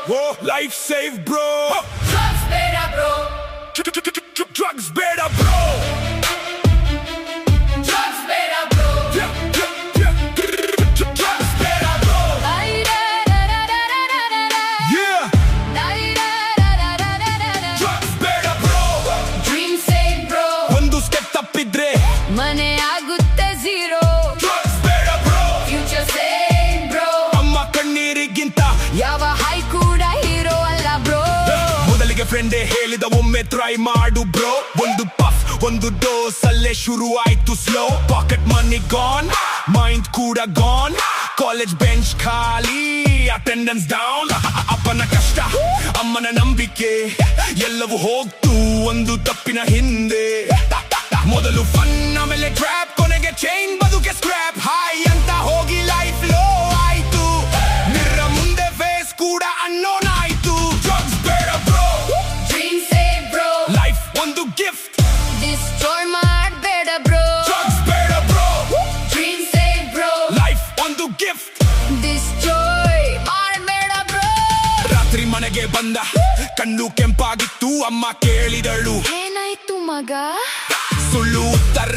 Oh, life save, bro. Drugs better, bro. Drugs better, bro. Drugs better, bro. Drugs better, bro. Yeah. Drugs better, bro. Dream save, bro. ಒಂದು step ತಪ್ಪಿದ್ರೆ ಮನೆ ಆಗುತ್ತೆ zero. drugs better, bro. Future save, bro. ಅಮ್ಮ ಕಣ್ಣೀರಿಗಿಂತ ಯಾವ high ಕೂಡ hero ಅಲ್ಲ, bro. ಮೊದಲಿಗೆ ಫ್ರೆಂಡೇ ಹೇಳಿದ ಒಮ್ಮೆ ಟ್ರೈ ಮಾಡು ಬ್ರೋ. ಒಂದು ಪಫ್ ಒಂದು ಡೋಸ್ ಅಲ್ಲೇ ಶುರು ಆಯ್ತು slow. Pocket money gone, mind ಕೂಡ ಗಾನ್. ಕಾಲೇಜ್ ಬೆಂಚ್ ಖಾಲಿ, ಅಟೆಂಡೆನ್ಸ್ ಡೌನ್. ಅಪ್ಪನ ಕಷ್ಟ, ಅಮ್ಮನ ನಂಬಿಕೆ ಎಲ್ಲವೂ ಹೋಗ್ತು ಒಂದು ತಪ್ಪಿನ ಹಿಂದೆ. ಮೊದಲು ಫನ್, ಆಮೇಲೆ ಟ್ರ್ಯಾಪ್, ಕೊನೆಗೆ ಚೈನ್, ಬದುಕೆ ಸ್ಕ್ರ್ಯಾಪ್. ಹಾಯ್ ಅಂತ ಹೋಗಿ ಲೈಫ್ ಲೋ ಆಯ್ತು. ಮಿರ್ರ ಮುಂದೆ ಫೇಸ್ ಕೂಡ ಅನ್ನೋನ್ ಆಯ್ತು. drugs better, bro. Dream save, bro. Life ಒಂದು ಗಿಫ್ಟ್. ಡಿಸ್ಟ್ರಾಯ್ ಮಾಡಬೇಡ, bro. drugs better, bro. Dream save, bro. Life ಒಂದು ಗಿಫ್ಟ್. ಡಿಸ್ಟ್ರಾಯ್ ಮಾಡಬೇಡ, ಬ್ರೋ. ರಾತ್ರಿ ಮನೆಗೆ ಬಂದ, ಕಣ್ಣು ಕೆಂಪಾಗಿತ್ತು. ಅಮ್ಮ ಕೇಳಿದಳು ಏನಾಯ್ತು ಮಗ? ಸುಳ್ಳು ಉತ್ತರ.